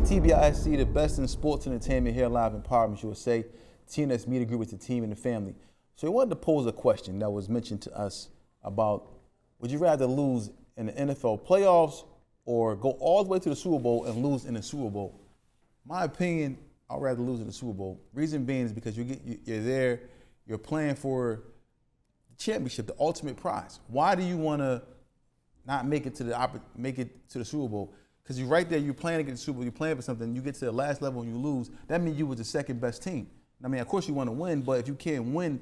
TBIC, the best in sports entertainment here live Empowerment USA. Team that's media group with the team and the family. So we wanted to pose a question that was mentioned to us about, would you rather lose in the NFL playoffs or go all the way to the Super Bowl and lose in the Super Bowl? My opinion, I'd rather lose in the Super Bowl. Reason being is because you're there, you're playing for the championship, the ultimate prize. Why do you want to not make it to the Super Bowl? Because you're right there, you're playing against the Super Bowl, you're playing for something, you get to the last level and you lose, that means you were the second best team. I mean, of course you want to win, but if you can't win,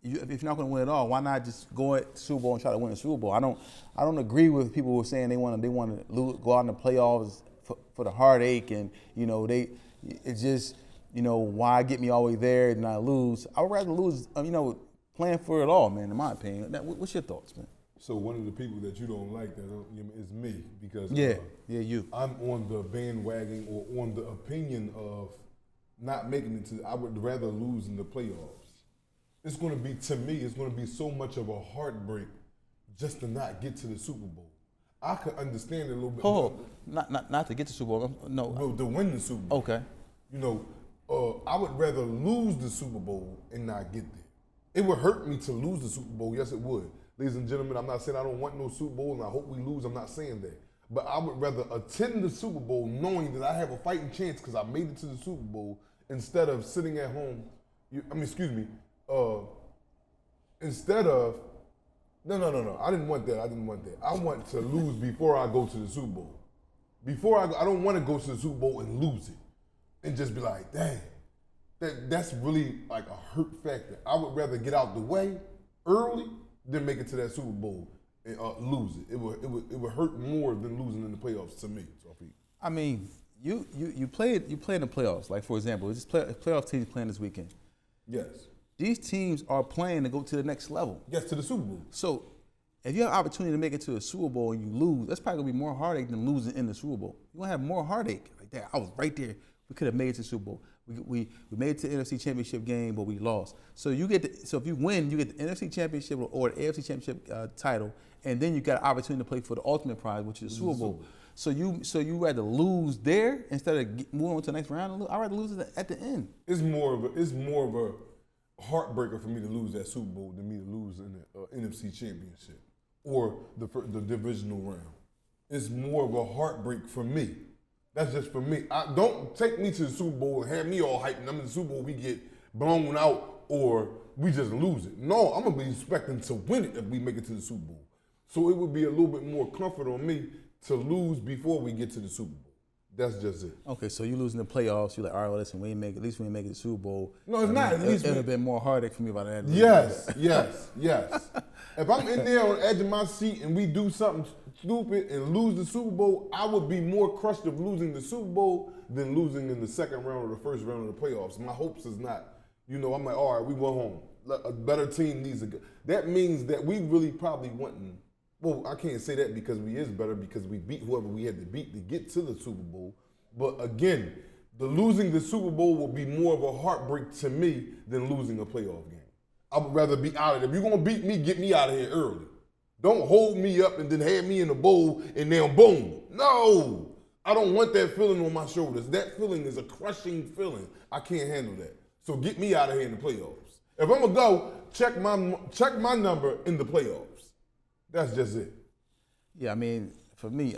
if you're not going to win at all, why not just go at the Super Bowl and try to win the Super Bowl? I don't agree with people who are saying they want to go out in the playoffs for the heartache and it's just why get me all the way there and not lose? I would rather lose playing for it all, man. In my opinion, what's your thoughts, man? So one of the people that you don't like is me because you. I'm on the bandwagon or on the opinion of not making it to. I would rather lose in the playoffs. It's going to be so much of a heartbreak just to not get to the Super Bowl. I could understand it a little bit. Not to get to the Super Bowl. No, to win the Super Bowl. Okay. I would rather lose the Super Bowl and not get there. It would hurt me to lose the Super Bowl. Yes, it would. Ladies and gentlemen, I'm not saying I don't want no Super Bowl and I hope we lose. I'm not saying that. But I would rather attend the Super Bowl knowing that I have a fighting chance because I made it to the Super Bowl instead of sitting at home. Instead of, no. I didn't want that. I want to lose before I go to the Super Bowl. I don't want to go to the Super Bowl and lose it and just be like, dang, that's really like a hurt factor. I would rather get out the way early than make it to that Super Bowl and lose it. It would hurt more than losing in the playoffs to me. I mean, you play in the playoffs. Like for example, this playoff teams playing this weekend. Yes. These teams are playing to go to the next level. Yes, to the Super Bowl. So if you have an opportunity to make it to a Super Bowl and you lose, that's probably gonna be more heartache than losing in the Super Bowl. You're gonna have more heartache. Like that, I was right there. We could have made it to the Super Bowl. We made it to the NFC Championship game, but we lost. So if you win, you get the NFC Championship or the AFC Championship title, and then you got an opportunity to play for the ultimate prize, which is the Super Bowl. So you rather lose there instead of moving on to the next round. I'd rather lose it at the end. It's more of a heartbreaker for me to lose that Super Bowl than me to lose in the NFC Championship or the divisional round. It's more of a heartbreak for me. That's just for me. Don't take me to the Super Bowl and have me all hyped and I'm in the Super Bowl, we get blown out or we just lose it. No, I'm going to be expecting to win it if we make it to the Super Bowl. So it would be a little bit more comfort on me to lose before we get to the Super Bowl. That's just it. Okay, so you lose in the playoffs, you're like, all right, well, listen, at least we didn't make it to the Super Bowl. No, it's not. At least it would have been more heartache for me by that. Yes. If I'm in there on the edge of my seat and we do something stupid and lose the Super Bowl, I would be more crushed of losing the Super Bowl than losing in the second round or the first round of the playoffs. My hopes is not, I'm like, all right, we went home. A better team needs a good. That means that we really probably wouldn't. Well, I can't say that because we is better because we beat whoever we had to beat to get to the Super Bowl. But again, losing the Super Bowl will be more of a heartbreak to me than losing a playoff game. I would rather be out of it. If you're going to beat me, get me out of here early. Don't hold me up and then have me in the bowl and then boom. No, I don't want that feeling on my shoulders. That feeling is a crushing feeling. I can't handle that. So get me out of here in the playoffs. If I'm going to go, check my number in the playoffs. That's just it. Yeah, I mean, for me,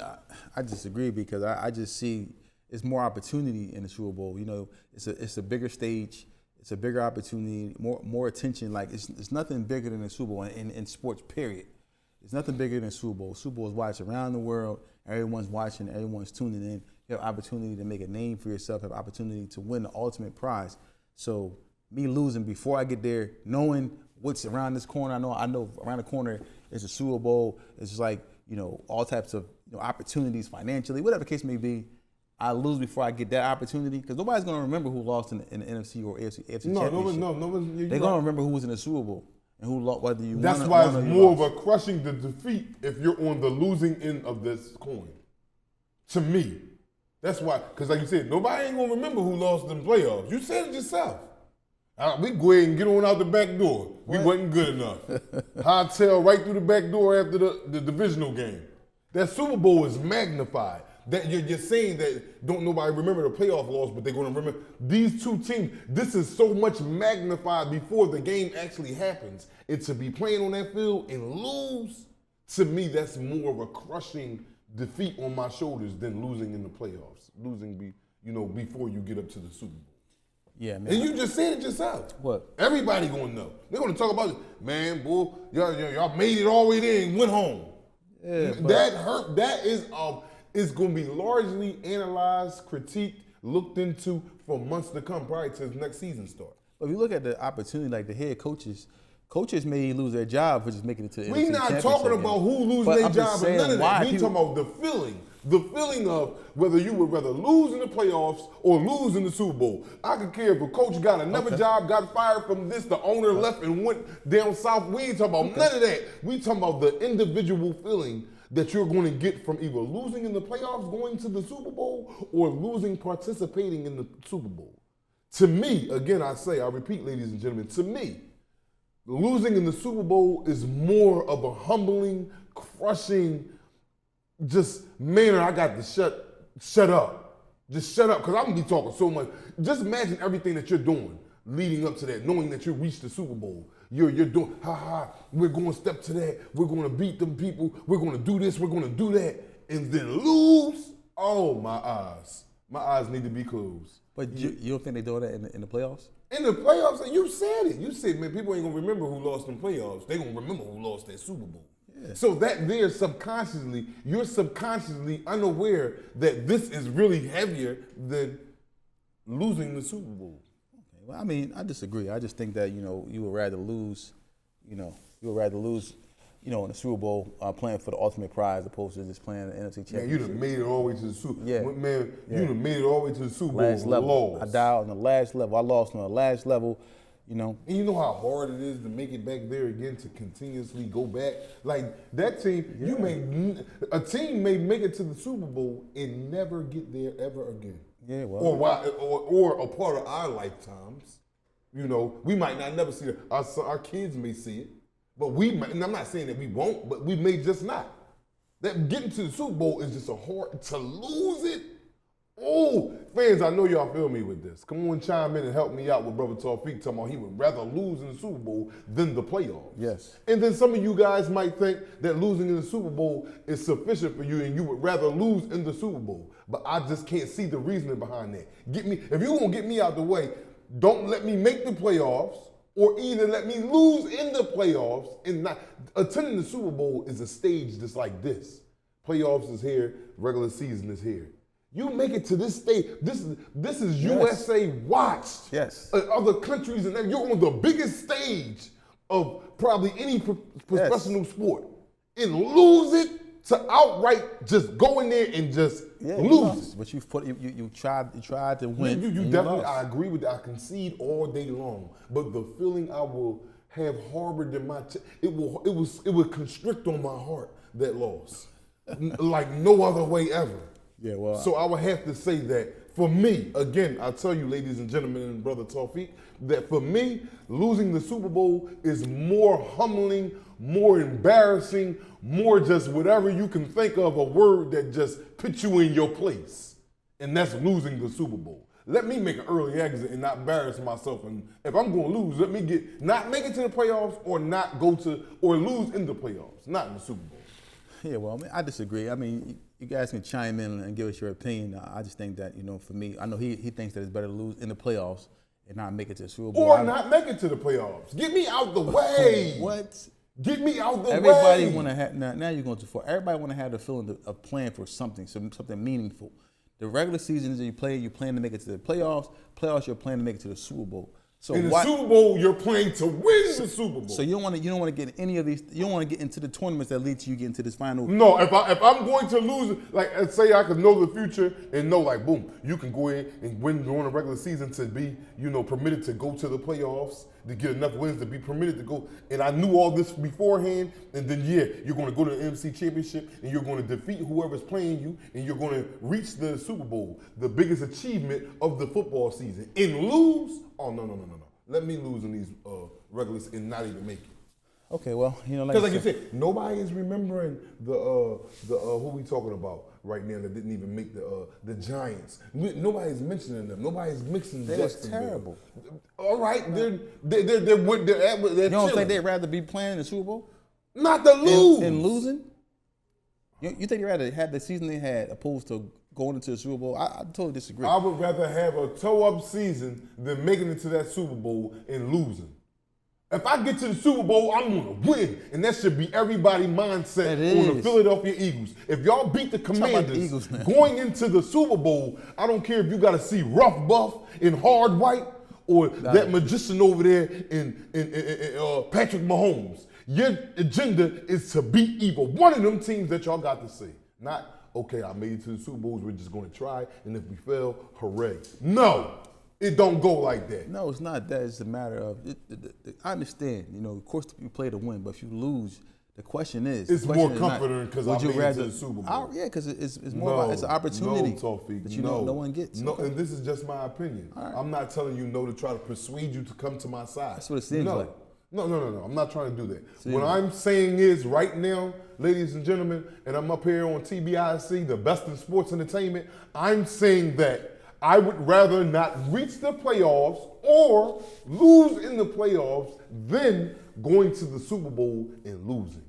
I disagree because I just see it's more opportunity in the Super Bowl. It's a bigger stage. It's a bigger opportunity, more attention. Like it's nothing bigger than the Super Bowl in sports, period. It's nothing bigger than Super Bowl. Super Bowl is watched around the world. Everyone's watching. Everyone's tuning in. You have opportunity to make a name for yourself. Have opportunity to win the ultimate prize. So me losing before I get there, knowing what's around this corner, I know around the corner is a Super Bowl. It's just like all types of opportunities financially, whatever the case may be. I lose before I get that opportunity because nobody's gonna remember who lost in the NFC or AFC championship. No. They're gonna remember who was in the Super Bowl. And who lost, whether you That's why it's more of a crushing the defeat if you're on the losing end of this coin. To me. That's why, because like you said, nobody ain't going to remember who lost in the playoffs. You said it yourself. We go ahead and get on out the back door. We wasn't good enough. Hightail right through the back door after the divisional game. That Super Bowl is magnified. that you're saying that don't nobody remember the playoff loss, but they're going to remember these two teams. This is so much magnified before the game actually happens. And to be playing on that field and lose, to me, that's more of a crushing defeat on my shoulders than losing in the playoffs. Losing, before you get up to the Super Bowl. Yeah, man. And you just said it yourself. What? Everybody gonna know. They're gonna talk about it. Man, boy, y'all made it all the way there and went home. Yeah, that hurt. That is gonna be largely analyzed, critiqued, looked into for months to come, prior to the next season start. But if you look at the opportunity, like the head coaches may lose their job for just making it to the NFC We're not Championship talking game. about who losing But their I'm just job or none of that. We talking about the feeling. The feeling of whether you would rather lose in the playoffs or lose in the Super Bowl. I could care if a coach got another job, got fired from this, the owner left and went down south. We ain't talking about none of that. We talking about the individual feeling that you're going to get from either losing in the playoffs, going to the Super Bowl, or losing participating in the Super Bowl. To me, again, I repeat, ladies and gentlemen, to me, losing in the Super Bowl is more of a humbling, crushing, just, man, I got to shut up. Just shut up, because I'm going to be talking so much. Just imagine everything that you're doing leading up to that, knowing that you reached the Super Bowl. You're doing, we're going to step to that. We're going to beat them people. We're going to do this. We're going to do that. And then lose. Oh, my eyes. My eyes need to be closed. But you don't think they do that in the playoffs? In the playoffs, you said it. You said, man, people ain't going to remember who lost in the playoffs. They're going to remember who lost that Super Bowl. Yeah. So that there you're subconsciously unaware that this is really heavier than losing the Super Bowl. Okay. Well, I mean, I disagree. I just think that, you would rather lose, in the Super Bowl playing for the ultimate prize opposed to just playing the NFC Championship. Man, you done made it all the way to the Super Bowl. Yeah. Man, you done made it all the way to the Super Bowl. Last level. Lost. I died on the last level. I lost on the last level. And you know how hard it is to make it back there again, to continuously go back? Like, that team, a team may make it to the Super Bowl and never get there ever again. Yeah, well. Or a part of our lifetimes. We might not never see it. Our kids may see it. But we might, and I'm not saying that we won't, but we may just not. That getting to the Super Bowl is just a hard, to lose it. Oh, fans, I know y'all feel me with this. Come on, chime in and help me out with Brother Tawfiq talking about he would rather lose in the Super Bowl than the playoffs. Yes. And then some of you guys might think that losing in the Super Bowl is sufficient for you and you would rather lose in the Super Bowl. But I just can't see the reasoning behind that. If you're going to get me out the way, don't let me make the playoffs, or either let me lose in the playoffs and not. Attending the Super Bowl is a stage just like this. Playoffs is here, regular season is here. You make it to this stage. This is USA watched. Yes. Other countries, and you're on the biggest stage of probably any professional sport, and lose it to outright just go in there and just lose. But you tried to win. You definitely. I agree with that. I concede all day long, but the feeling I will have harbored in my it will constrict on my heart, that loss, like no other way ever. Yeah, well. So I would have to say that for me, again, I tell you, ladies and gentlemen, and Brother Tawfiq, that for me, losing the Super Bowl is more humbling, more embarrassing, more just whatever you can think of, a word that just puts you in your place. And that's losing the Super Bowl. Let me make an early exit and not embarrass myself. And if I'm going to lose, let me not make it to the playoffs or lose in the playoffs, not in the Super Bowl. Yeah, well, I disagree. I mean, you guys can chime in and give us your opinion. I just think that, for me, I know he thinks that it's better to lose in the playoffs and not make it to the Super Bowl. Or not make it to the playoffs. Get me out the way. What? Get me out the way. Everybody want to have, now you're going too far. Everybody want to have the feeling of playing for something meaningful. The regular season is you plan to make it to the playoffs. Playoffs, you're planning to make it to the Super Bowl. So in the Super Bowl, you're playing to win the Super Bowl. So you don't want to get any of these. You don't want to get into the tournaments that lead to you getting to this final. No, if I'm going to lose, like say I could know the future and know, like, boom, you can go in and win during the regular season to be, permitted to go to the playoffs, to get enough wins to be permitted to go. And I knew all this beforehand, and then you're going to go to the NFC Championship and you're going to defeat whoever's playing you, and you're going to reach the Super Bowl, the biggest achievement of the football season, and lose. Oh, no. Let me lose in these regulars and not even make it. Okay, well, because like you said, nobody is remembering the who we talking about. right now that didn't even make the Giants. Nobody's mentioning them. Nobody's mixing They was Jacksonville. terrible. All right, they're what they're at. They're You don't chilling. think they'd rather be playing in the Super Bowl Not to lose. and losing? You think they'd rather have the season they had opposed to going into the Super Bowl? I totally disagree. I would rather have a toe-up season than making it to that Super Bowl and losing. If I get to the Super Bowl, I'm going to win. And that should be everybody's mindset on the Philadelphia Eagles. If y'all beat the Commanders going into the Super Bowl, I don't care if you got to see rough buff in hard white or that magician over there in Patrick Mahomes. Your agenda is to beat either one of them teams that y'all got to see. Not, okay, I made it to the Super Bowls, we're just going to try, and if we fail, hooray. No. It don't go like that. No, it's not that. It's a matter of, I understand, of course you play to win, but if you lose, the question is. It's more comforting because I made it to the Super Bowl. Yeah, because it's more about, it's an opportunity that no one gets. No, and this is just my opinion. Right. I'm not telling you no to try to persuade you to come to my side. That's what it seems like. No. I'm not trying to do that. What I'm saying is right now, ladies and gentlemen, and I'm up here on TBIC, the best in sports entertainment, I'm saying that I would rather not reach the playoffs or lose in the playoffs than going to the Super Bowl and losing.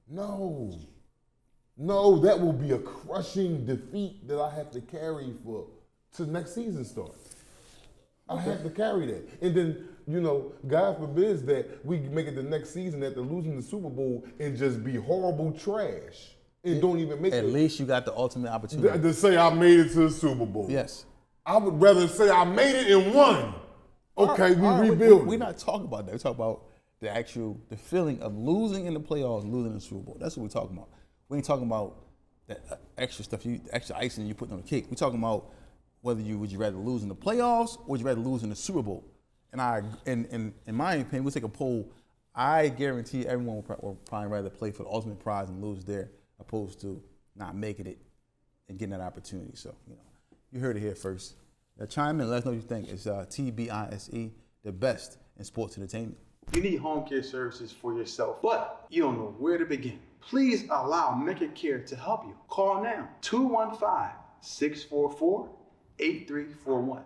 No, that will be a crushing defeat that I have to carry till next season starts. I have to carry that. And then, God forbid that we make it the next season after losing the Super Bowl and just be horrible trash and don't even make it. At least you got the ultimate opportunity. To say I made it to the Super Bowl. Yes. I would rather say I made it and won. Okay, we rebuild. We're not talking about that. We're talking about the feeling of losing in the playoffs, losing in the Super Bowl. That's what we're talking about. We ain't talking about that extra stuff, extra icing you put on the cake. We're talking about would you rather lose in the playoffs or would you rather lose in the Super Bowl? And in my opinion, we'll take a poll. I guarantee everyone will probably rather play for the ultimate prize and lose there opposed to not making it and getting that opportunity. So, you heard it here first. Now chime in, let us know what you think. It's TBISE, the best in sports entertainment. You need home care services for yourself, but you don't know where to begin. Please allow Mecca Care to help you. Call now, 215-644-8341.